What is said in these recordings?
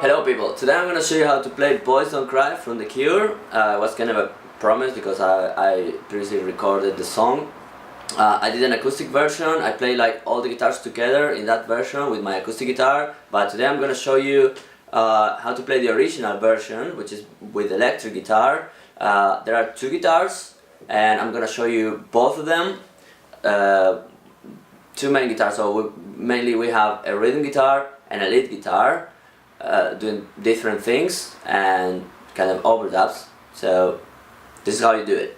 Hello people, today I'm going to show you how to play Boys Don't Cry from The Cure. It was kind of a promise because I previously recorded the song. I did an acoustic version. I played like all the guitars together in that version with my acoustic guitar, but today I'm going to show you how to play the original version, which is with electric guitar. There are two guitars and I'm going to show you both of them. Two main guitars, so mainly we have a rhythm guitar and a lead guitar doing different things and kind of overdubs. So this is how you do it.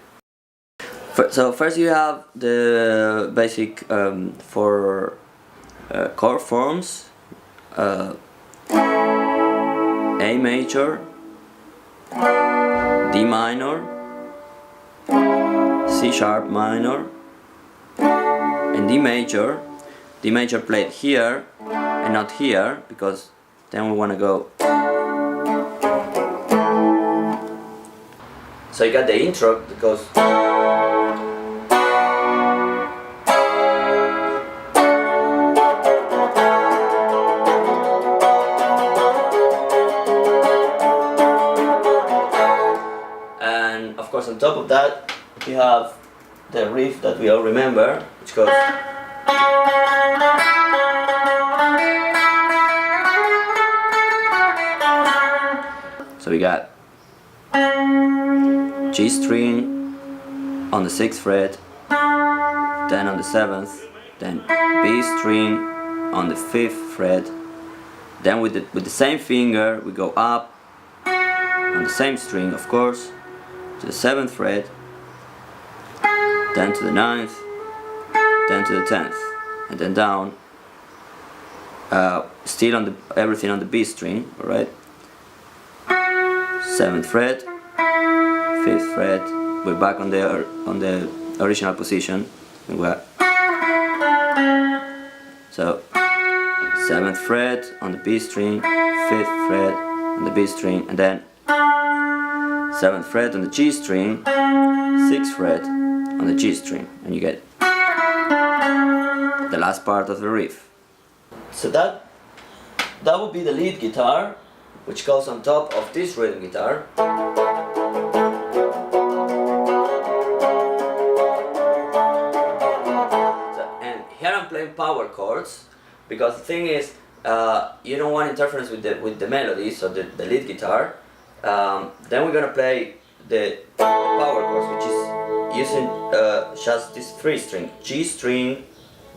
So first you have the basic four chord forms: A major, D minor, C sharp minor, and D major. D major played here and not here because then we want to go. So you got the intro that goes. And of course on top of that you have the riff that we all remember, which goes. So we got G string on the 6th fret, then on the 7th, then B string on the 5th fret, then with the same finger we go up on the same string, of course, to the 7th fret, then to the 9th, then to the 10th, and then down, still on everything on the B string, alright? 7th fret, 5th fret, we're back on the original position. So 7th fret on the B string, 5th fret on the B string, and then 7th fret on the G string, 6th fret on the G string, and you get the last part of the riff. So that would be the lead guitar, which goes on top of this rhythm guitar. And here I'm playing power chords because the thing is, you don't want interference with the melody, so the lead guitar. Then we're gonna play the power chords, which is using just this 3 string: G string,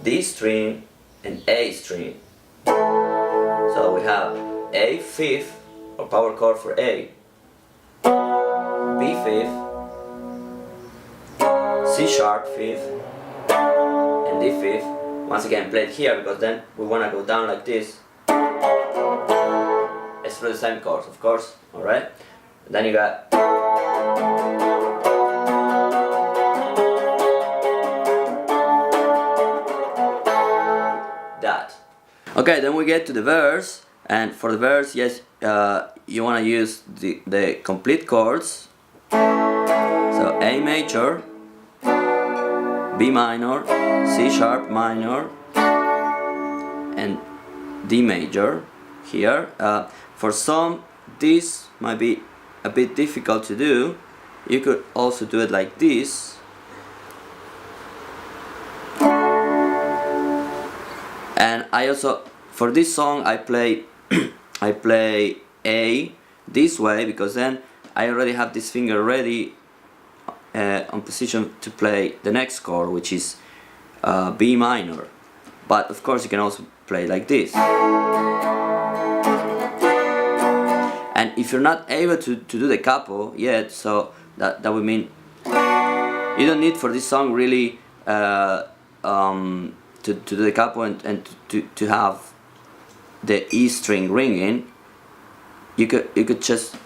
D string, and A string. So we have A fifth, or power chord for A, B fifth, C sharp fifth, and D fifth. Once again played here because then we want to go down like this. It's for the same chords, of course, alright? Then you got that. Okay, then we get to the verse. And for the verse, yes, you want to use the complete chords. So A major, B minor, C sharp minor, and D major here. For some, this might be a bit difficult to do. You could also do it like this. And I also, for this song, I play A this way because then I already have this finger ready on position to play the next chord, which is B minor. But of course you can also play like this. And if you're not able to do the capo yet, so that would mean you don't need for this song really to do the capo and to have the E string ringing. You could just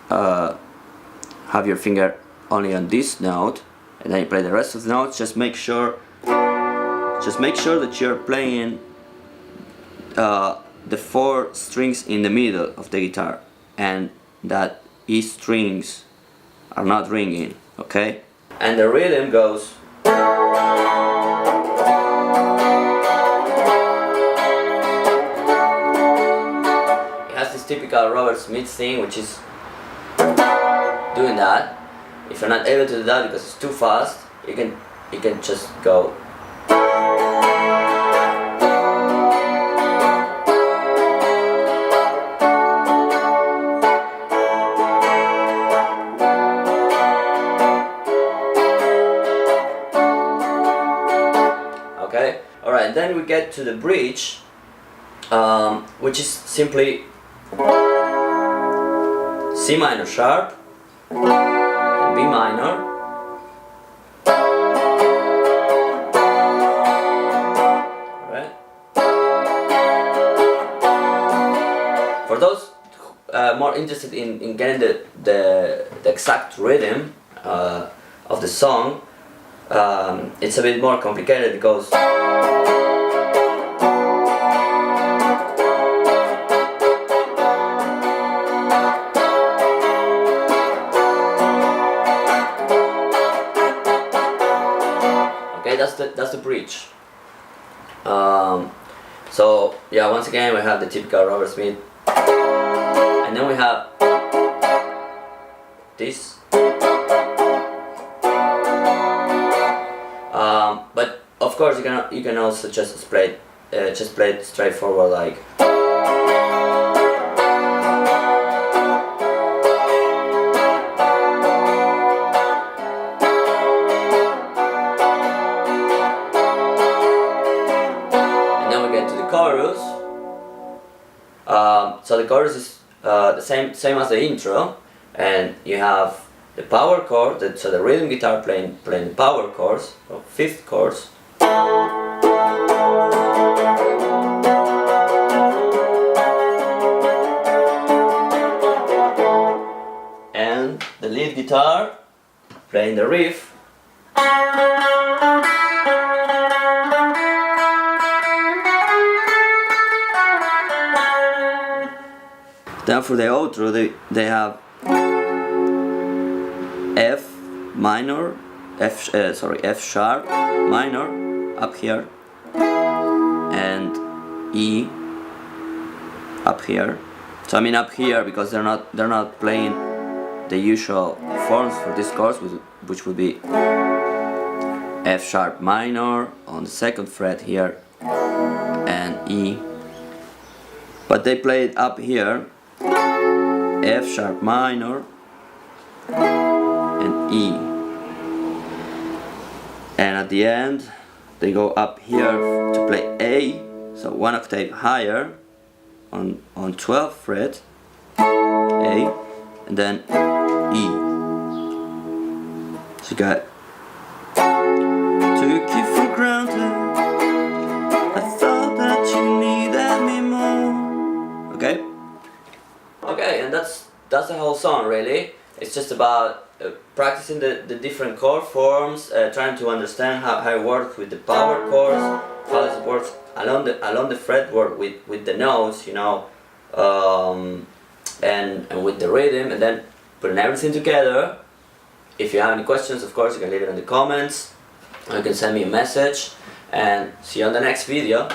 have your finger only on this note, and then you play the rest of the notes. Just make sure that you're playing the 4 strings in the middle of the guitar, and that E strings are not ringing, okay? And the rhythm goes. typical Robert Smith thing, which is doing that. If you're not able to do that because it's too fast, you can just go. Okay, alright, then we get to the bridge, which is simply C minor sharp, and B minor, alright. For those more interested in getting the exact rhythm of the song, it's a bit more complicated. It goes. Okay, that's the bridge. So yeah, once again we have the typical Robert Smith, and then we have this. But of course you can also just play it straightforward like. And then we get to the chorus. So the chorus is the same as the intro, and you have the power chord, so the rhythm guitar playing the power chords, or fifth chords. And the lead guitar playing the riff. Then for the outro they have F minor, F sharp minor up here, and E up here. So I mean up here because they're not playing the usual forms for this chorus, which would be F sharp minor on the second fret here and E. But they play it up here, F sharp minor and E, and at the end they go up here to play A, so one octave higher on 12th fret, A, and then E. So you got took you for granted, I thought that you needed me more. Okay? Okay, and that's the whole song really. It's just about practicing the different chord forms, trying to understand how it works with the power chords, how it works along the fretwork with the notes, you know, and with the rhythm, and then putting everything together. If you have any questions, of course, you can leave it in the comments, or you can send me a message, and see you on the next video.